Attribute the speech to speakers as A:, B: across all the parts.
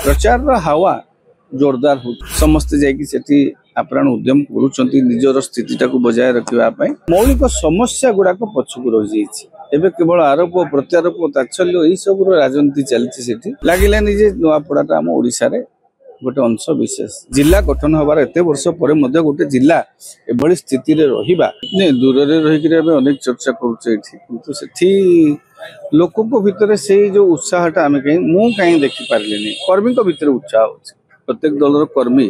A: प्रचार हावा जोरदार हो समस्ते जाकि आप्राण उद्यम करुँच निजर स्थिति बजाय रखापी मौलिक समस्या गुड़ाक पछक रही एवं केवल आरोप प्रत्यारोप तात्सल्य यही सब राजनीति चलती लगिलानी नुआपड़ा आम ओडिशा गोटे अंश विशेष जिला गठन हबार एत वर्ष पर गोटे जिला एभली स्थिति रहिबा दूर रही अनेक चर्चा करुचे लोकों भितर से जो उत्साहटा आम कहीं देखिपारे कर्मी भितर उत्साह हो प्रत्येक दलर कर्मी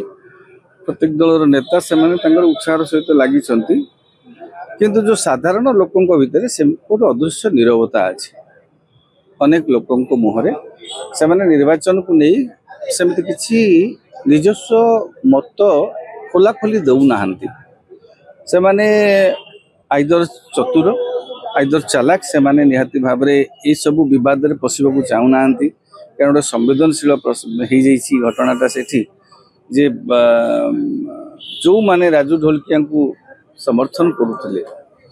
A: प्रत्येक दलर नेता से उत्साह सहित लगी किंतु जो साधारण लोकों भितर से गोटे अदृश्य नीरवता अच्छी अनेक लोकों मुहरे से निर्वाचन को नहीं सेमती किसी निजस्व मत खोला खोली दौना से माने आइदर चतुर आइदर चालाक से माने निहाती भाव ये सब विवाद में पशिबा को चाहूना कारण गोटे संवेदनशील हो घटनाटा से जे जो माने राजू ढोलकिया को समर्थन करुले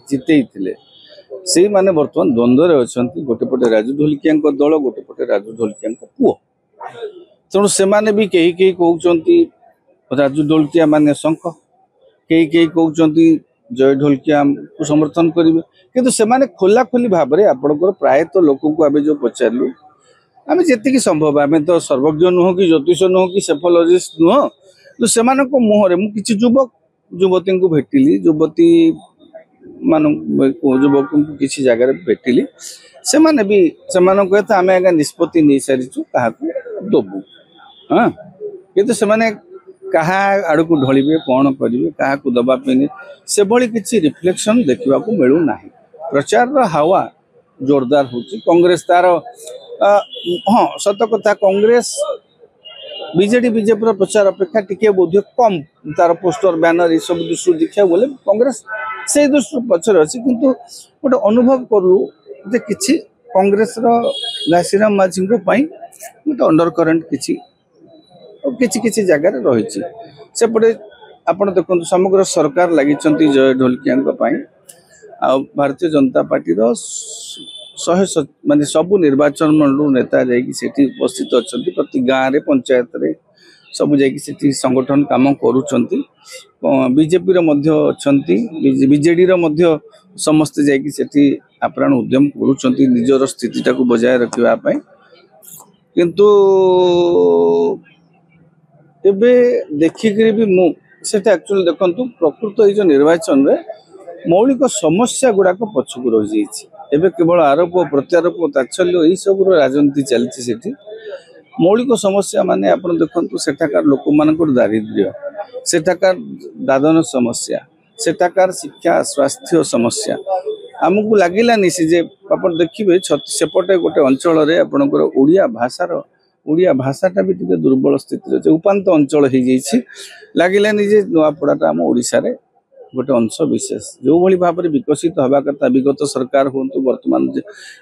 A: जिते से माने बर्तमान द्वंद्व अच्छा गोटे पटे राजू ढोलकिया दल गोटे पटे राजू ढोलकिया पुओ तेणु से भी कई कई कहते राजू ढोलकिया माने शंख कई कई कहते जय ढोलकिया को समर्थन करेंगे किंतु से माने खोला खोली भाव में आपंकर प्रायतः लोक को आम जो पचारू आम जी संभव आम तो सर्वज्ञ नुह कि ज्योतिष नुह कि सेफोलॉजिस्ट नुह तो से मुहर मुझे युवक युवती को भेटिली युवती मान युवक को किसी जगह भेटिली से भी से कहते आम आगे निष्पत्ति नहीं सारीचु क्या दबू हाँ कितु से क्या आड़ को ढलिए कौन करेंगे क्या दबापी से भली किसी रिफ्लेक्शन देखा मिलूना प्रचार हावा जोरदार हो कांग्रेस तार हाँ सत कथा कांग्रेस बीजेडी बीजेपी प्रचार अपेक्षा टिके बोध कम तार पोस्टर बैनर ये सब दृष्टि देखा बोले कांग्रेस से दृष्टि पचर अच्छी किंतु गोटे अनुभव करूँ जे किसी कांग्रेस घासीराम माझी गोटे अंडर करेन्ट किसी जगह रही सेपटे आपड़ देखो समग्र सरकार लगी जय ढोलकिया भारतीय जनता पार्टी शहे माने सबू निर्वाचन मंडल नेता जाकि उपस्थित अच्छा प्रति गाँव में पंचायत रे सब जाकि संगठन काम करुँच बीजेपी अच्छा बीजेडी समस्ते जाकि आप्राण उद्यम करुँच निजर स्थिति बजाय रखापी किंतु एबे देखिक भी मुझे एक्चुअली देखु प्रकृत ये जो निर्वाचन में मौलिक समस्या गुड़ाक पछक रही एवं केवल आरोप प्रत्यारोप तात्सल्य यही सब राजनीति चलती मौलिक समस्या माने आप देखु सेठाकार लोक मान दारिद्र्य सेठाकार दादन समस्या सेठाकार शिक्षा स्वास्थ्य समस्या आमको लगिलानी से आप देखिए सेपटे गोटे अंचल आपणकर ओडिया भाषाटा भी टे दुर्बल स्थिति अच्छे उपात अंचल हो लगिलानी नुआपड़ा आम ओडिशा गोटे अंश विशेष जो भाई भाव में विकसित हवा कथा विगत सरकार हूँ बर्तमान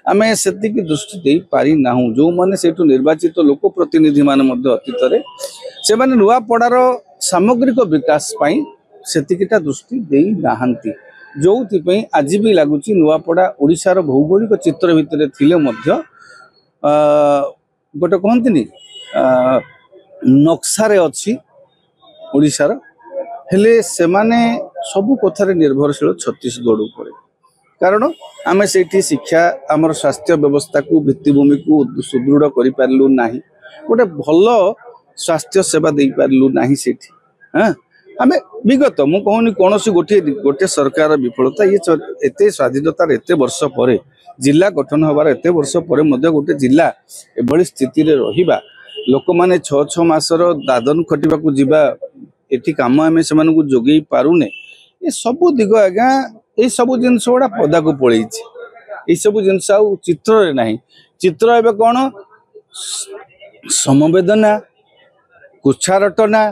A: आम से दृष्टि दे पारि ना जो मैंने से निर्वाचित लोक प्रतिनिधि मान अतीत से नुआपड़ार सामग्रिक विकास सेतिकिटा दृष्टि दे नहांती जो आज भी लगुच नुआपड़ा ओडिशार भौगोलिक चित्र भितर थिले मध्य गोटे कहती नक्सारे अच्छी ओडिशार हेले सेमाने सबु कथार निर्भरशील छत्तीसगढ़ उपर कारण आम से शिक्षा आमर स्वास्थ्य व्यवस्था को भित्तिभूमि को सुदृढ़ कर पारू ना गोटे भल स्वास्थ्य सेवा दे पारू ना हाँ आम विगत मुझे कहूनी कौन गोटे गोटे सरकार विफलता ये एत स्वाधीनतार एत वर्ष पर जिला गठन हबार एत वर्ष पर गोटे जिला एभली स्थिति रहिबा लोक माने 6 मासर दादन खटिबा को जीवा एठी काम आम से जोगे पारुने ये सबू दिग आज्ञा ये सब जिनस गुड़ा पदा को पलि ये सब जिनस चित्र ना चित्र एवं कौन समवेदना कुछारटना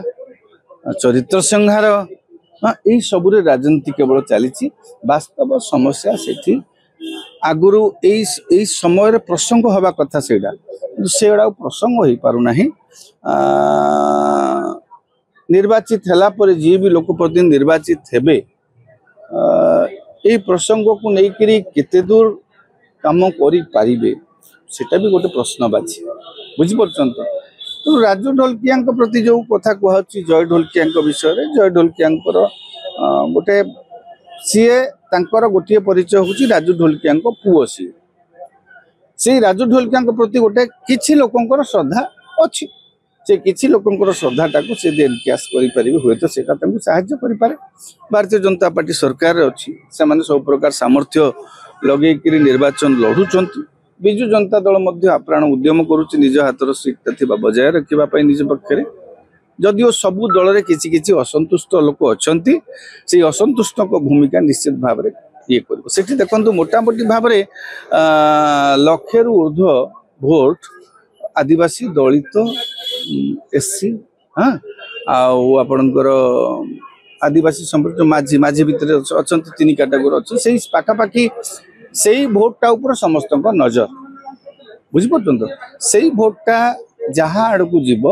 A: चरित्र संहार हाँ यही सब राजनीति केवल चली वास्तव समस्या से आगुरी यही समय प्रसंग हवा कथा से प्रसंग हो पारना निर्वाचित है पर जी भी लोक प्रतिनिधि निर्वाचित हेबे यही प्रसंग को लेकर केते दूर काम करें सेटा भी गोटे प्रश्नबाची बुझीपार तो राजू ढोलकिया प्रति जो कथा कहु जय ढोलकिया विषय जय ढोलकिया गोटे सीए तांकर गोटे परिचय हूँ राजू ढोलकिया पुओ सी से राजू ढोलकिया प्रति गोटे किछि लोकंकर श्रद्धा अच्छी से किछि लोकंकर श्रद्धाटा को से एनकाश करें हुए तो से साहाय्य करें। भारतीय जनता पार्टी सरकार अच्छी से सब प्रकार सामर्थ्य लगे निर्वाचन लड़ुंट विजु जनता दल मध्य आप्राण उद्यम करुच्ची निज हाथर स्वीकृति बजाय रखापी निज पक्षे जदिओ सबू दल में किसी किसी असंतुष्ट लोक अच्छा से असंतुष्ट भूमिका निश्चित भाव में ये कर देखो मोटामोटी भाव में लक्षे ऊर्ध्व भोट आदिवासी दलित एससी हाँ आपणकर आदिवासी संपर्क माझी माझी भितर अच्छा 3 कैटेगोरी अच्छी से पाखापाखि से भोटा ऊपर समस्त नजर बुझीपार तो से भोटा जहाँ आड़ को जीव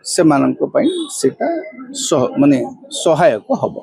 A: से मानक माने सहायक हम।